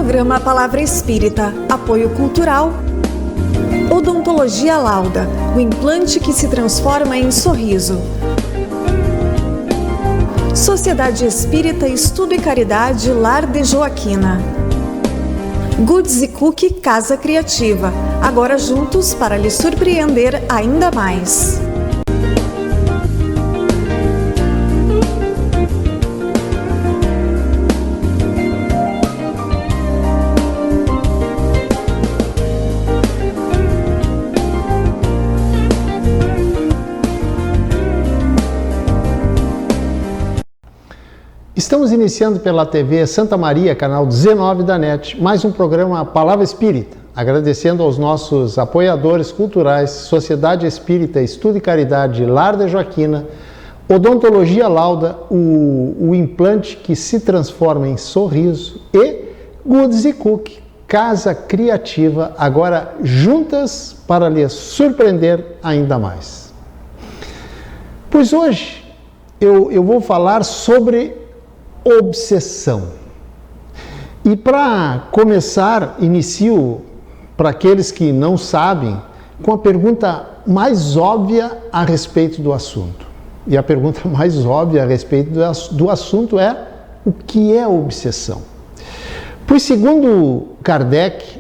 Programa Palavra Espírita, apoio cultural. Odontologia Lauda, o implante que se transforma em sorriso. Sociedade Espírita Estudo e Caridade Lar de Joaquina. Goods e Cookie Casa Criativa, agora juntos para lhe surpreender ainda mais. Estamos iniciando pela TV Santa Maria, canal 19 da NET, mais um programa Palavra Espírita, agradecendo aos nossos apoiadores culturais, Sociedade Espírita Estudo e Caridade Lar de Joaquina, Odontologia Lauda, o implante que se transforma em sorriso, e Goods e Cookie, Casa Criativa, agora juntas para lhe surpreender ainda mais. Pois hoje eu vou falar sobre obsessão. E para começar, inicio, para aqueles que não sabem, com a pergunta mais óbvia a respeito do assunto. E a pergunta mais óbvia a respeito do assunto é: o que é obsessão? Pois, segundo Kardec,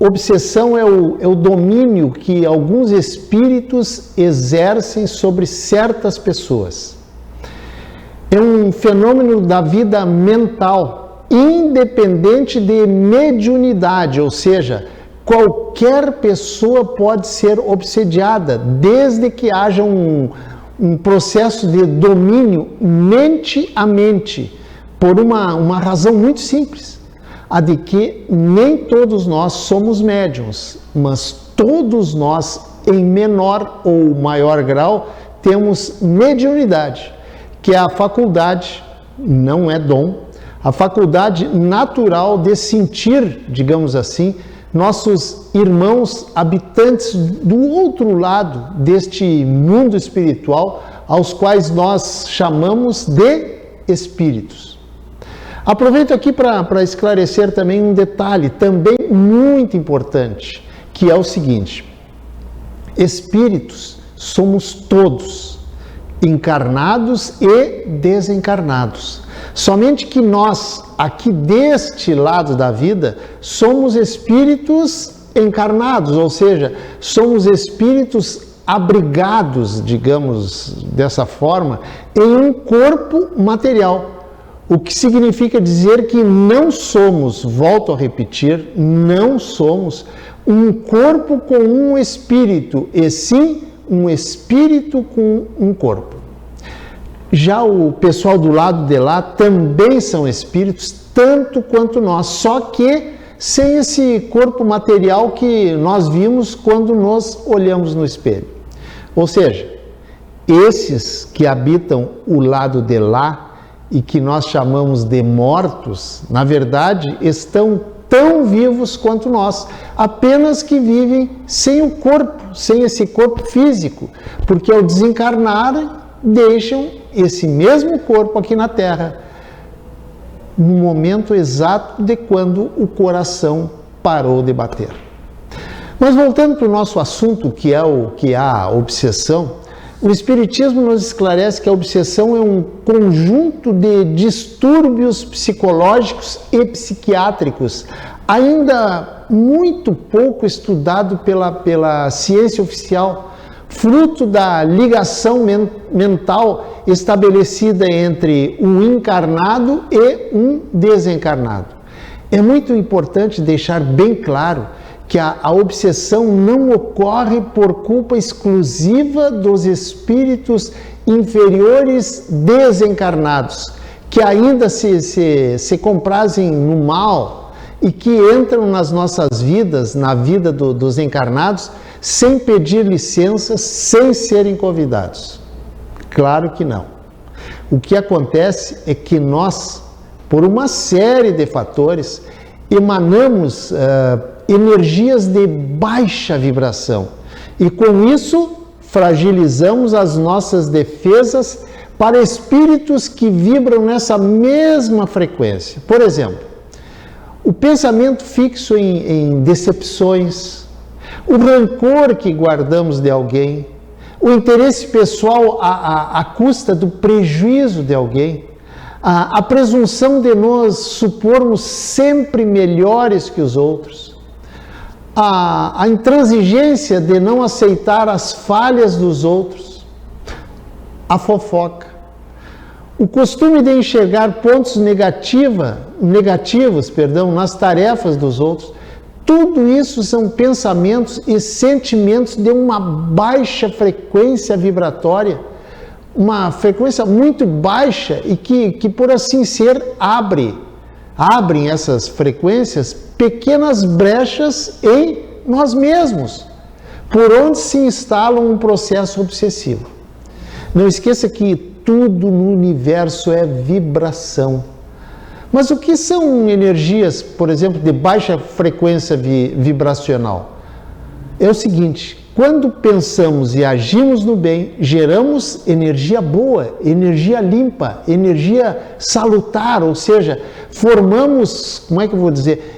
obsessão é o domínio que alguns espíritos exercem sobre certas pessoas. É um fenômeno da vida mental, independente de mediunidade, ou seja, qualquer pessoa pode ser obsediada, desde que haja um processo de domínio mente a mente, por uma razão muito simples, a de que nem todos nós somos médiuns, mas todos nós, em menor ou maior grau, temos mediunidade, que é a faculdade, não é dom, a faculdade natural de sentir, digamos assim, nossos irmãos habitantes do outro lado deste mundo espiritual, aos quais nós chamamos de espíritos. Aproveito aqui para esclarecer também um detalhe, também muito importante, que é o seguinte: espíritos somos todos, encarnados e desencarnados. Somente que nós, aqui deste lado da vida, somos espíritos encarnados, ou seja, somos espíritos abrigados, digamos dessa forma, em um corpo material. O que significa dizer que não somos, volto a repetir, não somos um corpo com um espírito, e sim um espírito com um corpo. Já o pessoal do lado de lá também são espíritos, tanto quanto nós, só que sem esse corpo material que nós vimos quando nos olhamos no espelho. Ou seja, esses que habitam o lado de lá e que nós chamamos de mortos, na verdade estão tão vivos quanto nós, apenas que vivem sem o corpo, sem esse corpo físico, porque ao desencarnarem, deixam esse mesmo corpo aqui na Terra, no momento exato de quando o coração parou de bater. Mas voltando para o nosso assunto, que é a obsessão, o Espiritismo nos esclarece que a obsessão é um conjunto de distúrbios psicológicos e psiquiátricos, ainda muito pouco estudado pela ciência oficial, fruto da ligação mental estabelecida entre um encarnado e um desencarnado. É muito importante deixar bem claro que a obsessão não ocorre por culpa exclusiva dos espíritos inferiores desencarnados, que ainda se comprazem no mal e que entram nas nossas vidas, na vida dos encarnados, sem pedir licença, sem serem convidados. Claro que não. O que acontece é que nós, por uma série de fatores, emanamos energias de baixa vibração e com isso fragilizamos as nossas defesas para espíritos que vibram nessa mesma frequência. Por exemplo, o pensamento fixo em decepções, o rancor que guardamos de alguém, o interesse pessoal à custa do prejuízo de alguém, a presunção de nós supormos sempre melhores que os outros, a intransigência de não aceitar as falhas dos outros, a fofoca, o costume de enxergar pontos negativos nas tarefas dos outros. Tudo isso são pensamentos e sentimentos de uma baixa frequência vibratória, uma frequência muito baixa e que por assim ser, abrem essas frequências pequenas brechas em nós mesmos, por onde se instala um processo obsessivo. Não esqueça que tudo no universo é vibração. Mas o que são energias, por exemplo, de baixa frequência vibracional? É o seguinte: quando pensamos e agimos no bem, geramos energia boa, energia limpa, energia salutar, ou seja, formamos,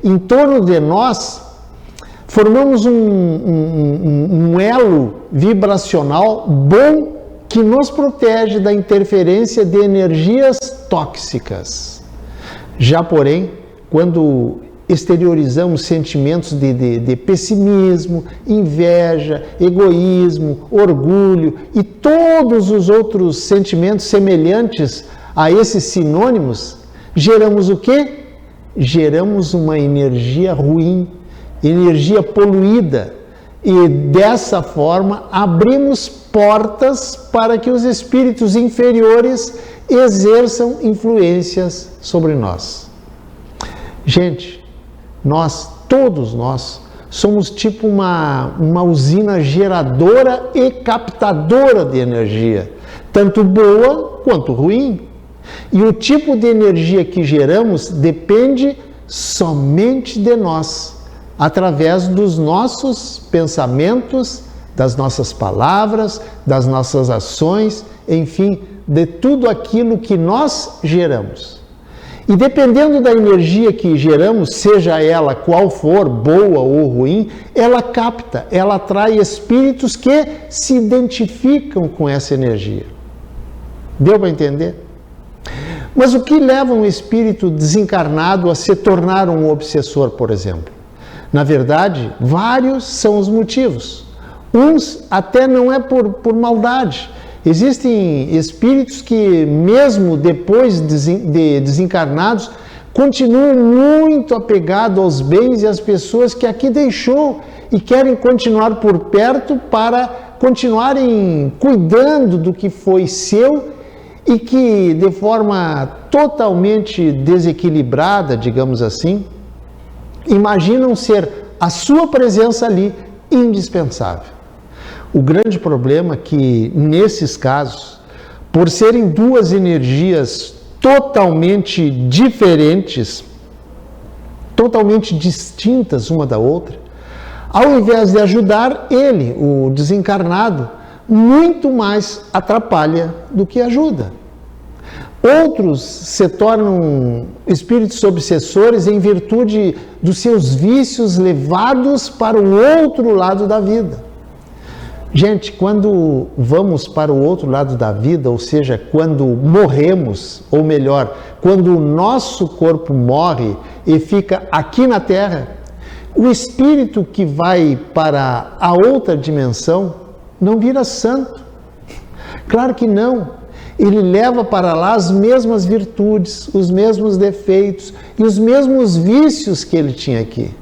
em torno de nós, formamos um elo vibracional bom que nos protege da interferência de energias tóxicas. Já, porém, quando exteriorizamos sentimentos de pessimismo, inveja, egoísmo, orgulho e todos os outros sentimentos semelhantes a esses sinônimos, geramos o quê? Geramos uma energia ruim, energia poluída, e dessa forma abrimos portas para que os espíritos inferiores exerçam influências sobre nós. Gente, todos nós, somos tipo uma usina geradora e captadora de energia, tanto boa quanto ruim. E o tipo de energia que geramos depende somente de nós, através dos nossos pensamentos, das nossas palavras, das nossas ações, enfim, de tudo aquilo que nós geramos. E dependendo da energia que geramos, seja ela qual for, boa ou ruim, ela capta, ela atrai espíritos que se identificam com essa energia. Deu para entender? Mas o que leva um espírito desencarnado a se tornar um obsessor, por exemplo? Na verdade, vários são os motivos. Uns até não é por maldade. Existem espíritos que, mesmo depois de desencarnados, continuam muito apegados aos bens e às pessoas que aqui deixou e querem continuar por perto para continuarem cuidando do que foi seu e que, de forma totalmente desequilibrada, digamos assim, imaginam ser a sua presença ali indispensável. O grande problema é que, nesses casos, por serem duas energias totalmente diferentes, totalmente distintas uma da outra, ao invés de ajudar ele, o desencarnado, muito mais atrapalha do que ajuda. Outros se tornam espíritos obsessores em virtude dos seus vícios levados para o outro lado da vida. Gente, quando vamos para o outro lado da vida, ou seja, quando morremos, ou melhor, quando o nosso corpo morre e fica aqui na Terra, o espírito que vai para a outra dimensão não vira santo. Claro que não. Ele leva para lá as mesmas virtudes, os mesmos defeitos e os mesmos vícios que ele tinha aqui.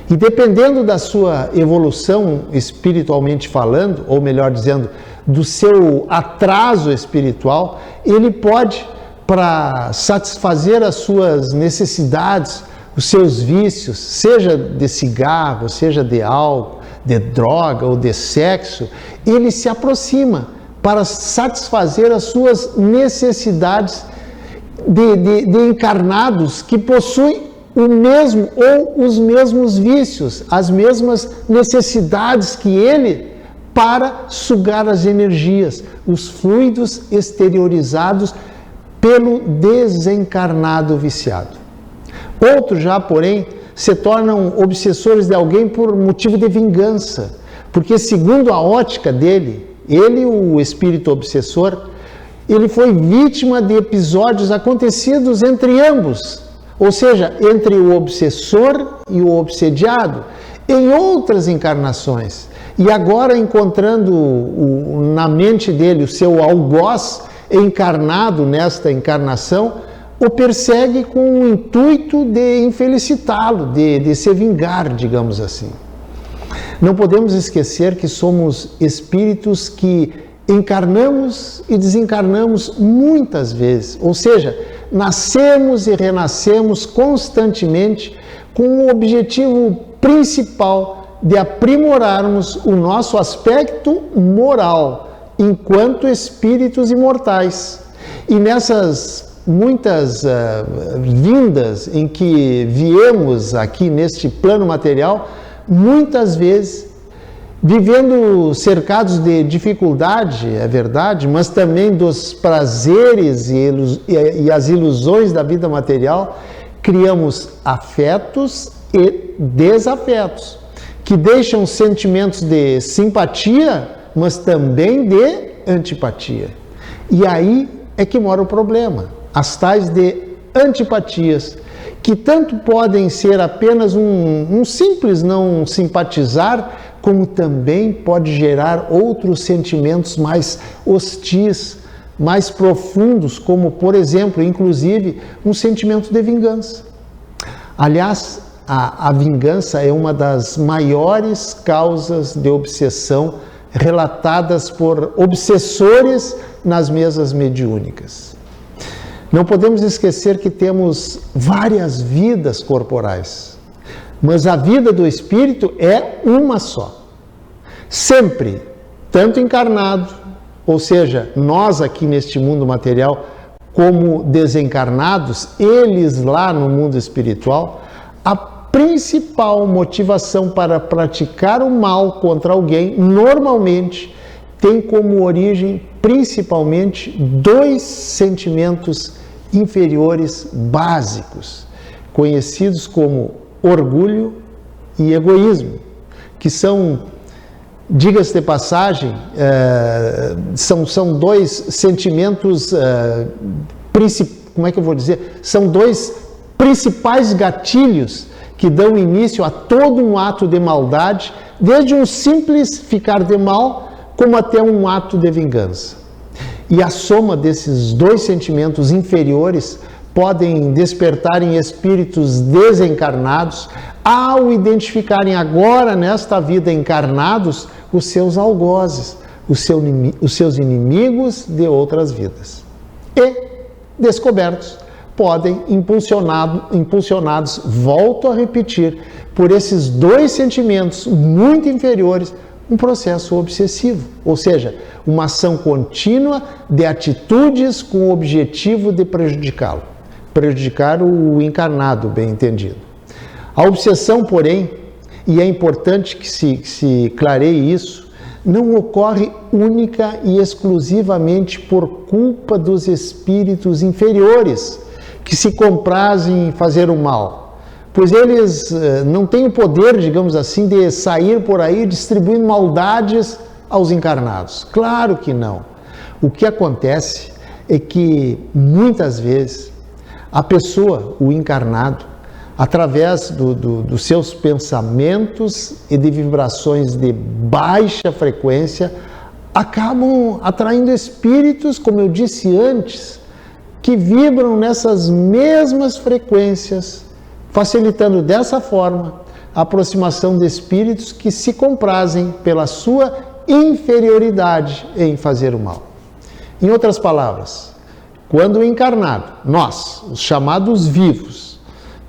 E dependendo da sua evolução espiritualmente falando, ou melhor dizendo, do seu atraso espiritual, ele pode, para satisfazer as suas necessidades, os seus vícios, seja de cigarro, seja de álcool, de droga ou de sexo, ele se aproxima para satisfazer as suas necessidades de encarnados que possuem o mesmo ou os mesmos vícios, as mesmas necessidades que ele, para sugar as energias, os fluidos exteriorizados pelo desencarnado viciado. Outros já, porém, se tornam obsessores de alguém por motivo de vingança, porque segundo a ótica dele, ele, o espírito obsessor, ele foi vítima de episódios acontecidos entre ambos, ou seja, entre o obsessor e o obsediado, em outras encarnações. E agora encontrando na mente dele o seu algoz encarnado nesta encarnação, o persegue com o intuito de infelicitá-lo, de se vingar, digamos assim. Não podemos esquecer que somos espíritos que encarnamos e desencarnamos muitas vezes, ou seja, nascemos e renascemos constantemente com o objetivo principal de aprimorarmos o nosso aspecto moral enquanto espíritos imortais. E nessas muitas vindas em que viemos aqui neste plano material, muitas vezes vivendo cercados de dificuldade, é verdade, mas também dos prazeres e as ilusões da vida material, criamos afetos e desafetos, que deixam sentimentos de simpatia, mas também de antipatia. E aí é que mora o problema, as tais de antipatias, que tanto podem ser apenas um simples não simpatizar, como também pode gerar outros sentimentos mais hostis, mais profundos, como, por exemplo, inclusive, um sentimento de vingança. Aliás, a vingança é uma das maiores causas de obsessão relatadas por obsessores nas mesas mediúnicas. Não podemos esquecer que temos várias vidas corporais, mas a vida do espírito é uma só. Sempre, tanto encarnado, ou seja, nós aqui neste mundo material, como desencarnados, eles lá no mundo espiritual, a principal motivação para praticar o mal contra alguém, normalmente, tem como origem principalmente dois sentimentos inferiores básicos, conhecidos como orgulho e egoísmo, que são, diga-se de passagem, são dois sentimentos, como é que eu vou dizer? São dois principais gatilhos que dão início a todo um ato de maldade, desde um simples ficar de mal, como até um ato de vingança. E a soma desses dois sentimentos inferiores podem despertar em espíritos desencarnados, ao identificarem agora nesta vida encarnados os seus algozes, os seus inimigos de outras vidas. E, descobertos, podem, impulsionados, volto a repetir, por esses dois sentimentos muito inferiores, um processo obsessivo, ou seja, uma ação contínua de atitudes com o objetivo de prejudicá-lo, prejudicar o encarnado, bem entendido. A obsessão, porém, e é importante que se clareie isso, não ocorre única e exclusivamente por culpa dos espíritos inferiores que se comprazem em fazer o mal, pois eles não têm o poder, digamos assim, de sair por aí distribuindo maldades aos encarnados. Claro que não. O que acontece é que, muitas vezes, a pessoa, o encarnado, através dos seus pensamentos e de vibrações de baixa frequência, acabam atraindo espíritos, como eu disse antes, que vibram nessas mesmas frequências, facilitando dessa forma a aproximação de espíritos que se comprazem pela sua inferioridade em fazer o mal. Em outras palavras, quando o encarnado, nós, os chamados vivos,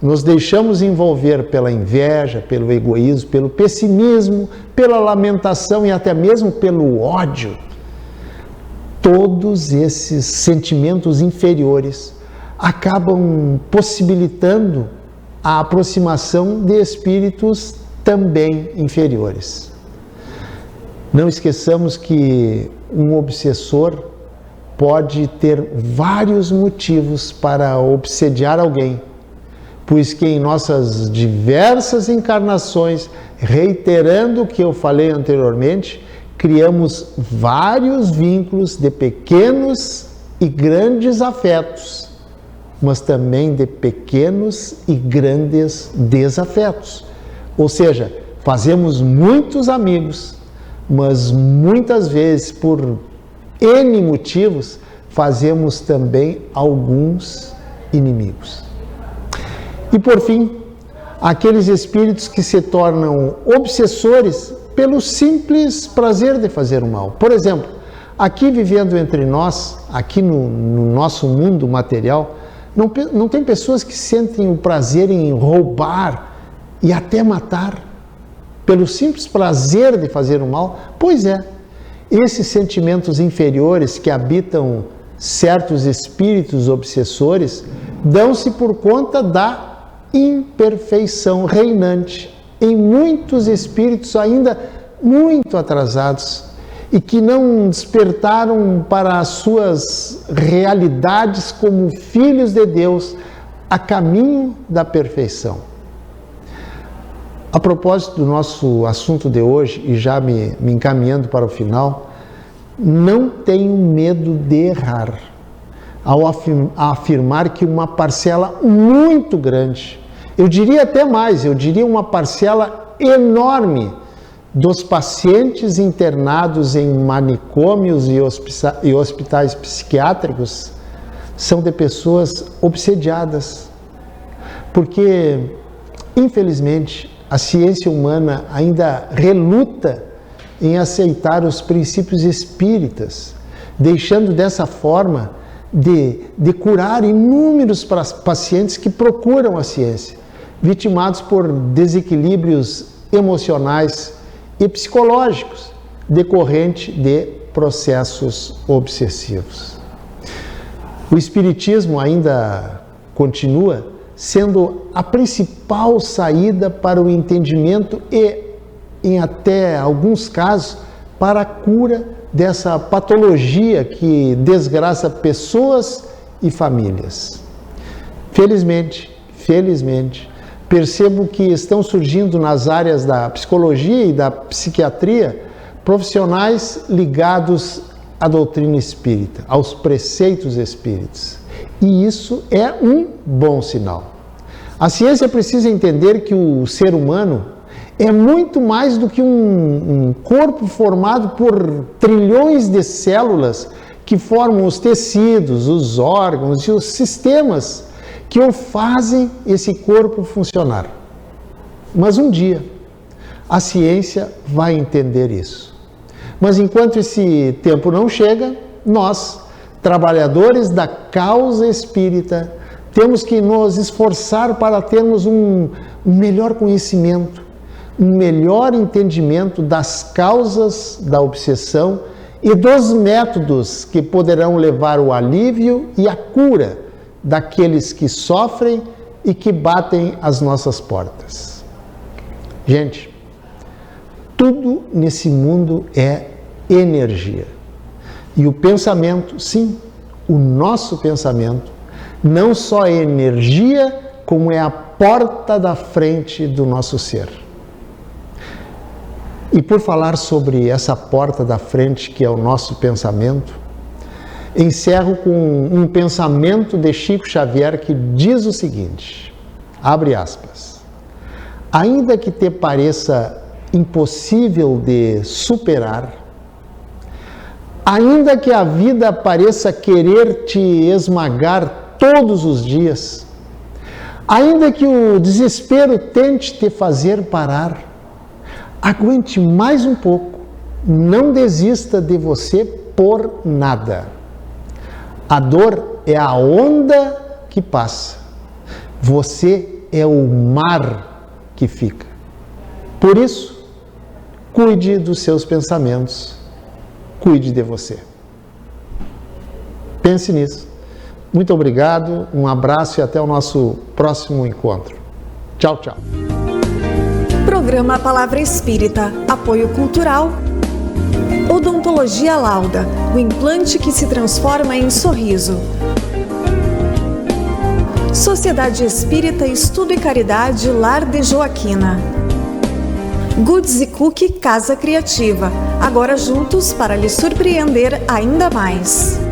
nos deixamos envolver pela inveja, pelo egoísmo, pelo pessimismo, pela lamentação e até mesmo pelo ódio, todos esses sentimentos inferiores acabam possibilitando a aproximação de espíritos também inferiores. Não esqueçamos que um obsessor pode ter vários motivos para obsediar alguém, pois que em nossas diversas encarnações, reiterando o que eu falei anteriormente, criamos vários vínculos de pequenos e grandes afetos, mas também de pequenos e grandes desafetos. Ou seja, fazemos muitos amigos, mas muitas vezes, por N motivos, fazemos também alguns inimigos. E por fim, aqueles espíritos que se tornam obsessores pelo simples prazer de fazer o mal. Por exemplo, aqui vivendo entre nós, aqui no nosso mundo material, não tem pessoas que sentem o prazer em roubar e até matar pelo simples prazer de fazer o mal? Pois é, esses sentimentos inferiores que habitam certos espíritos obsessores dão-se por conta da imperfeição reinante em muitos espíritos ainda muito atrasados e que não despertaram para as suas realidades como filhos de Deus a caminho da perfeição. A propósito do nosso assunto de hoje, e já me encaminhando para o final, não tenho medo de errar ao afirmar que uma parcela muito grande, eu diria até mais, eu diria uma parcela enorme dos pacientes internados em manicômios e hospitais psiquiátricos são de pessoas obsediadas, porque, infelizmente, a ciência humana ainda reluta em aceitar os princípios espíritas, deixando dessa forma de curar inúmeros pacientes que procuram a ciência, vitimados por desequilíbrios emocionais e psicológicos decorrente de processos obsessivos. O Espiritismo ainda continua sendo a principal saída para o entendimento e, em até alguns casos, para a cura dessa patologia que desgraça pessoas e famílias. Felizmente, percebo que estão surgindo nas áreas da psicologia e da psiquiatria profissionais ligados à doutrina espírita, aos preceitos espíritas. E isso é um bom sinal. A ciência precisa entender que o ser humano é muito mais do que um corpo formado por trilhões de células que formam os tecidos, os órgãos e os sistemas que o fazem esse corpo funcionar. Mas um dia a ciência vai entender isso. Mas enquanto esse tempo não chega, nós, trabalhadores da causa espírita, temos que nos esforçar para termos um melhor conhecimento, um melhor entendimento das causas da obsessão e dos métodos que poderão levar o alívio e a cura daqueles que sofrem e que batem as nossas portas. Gente, tudo nesse mundo é energia. E o pensamento, sim, o nosso pensamento, não só é energia, como é a porta da frente do nosso ser. E por falar sobre essa porta da frente que é o nosso pensamento, encerro com um pensamento de Chico Xavier que diz o seguinte, abre aspas, ainda que te pareça impossível de superar, ainda que a vida pareça querer te esmagar todos os dias, ainda que o desespero tente te fazer parar, aguente mais um pouco, não desista de você por nada. A dor é a onda que passa, você é o mar que fica. Por isso, cuide dos seus pensamentos, cuide de você. Pense nisso. Muito obrigado, um abraço e até o nosso próximo encontro. Tchau, tchau. Programa Palavra Espírita, apoio cultural. Odontologia Lauda, o implante que se transforma em sorriso. Sociedade Espírita Estudo e Caridade Lar de Joaquina. Goods e Cookie Casa Criativa, agora juntos para lhe surpreender ainda mais.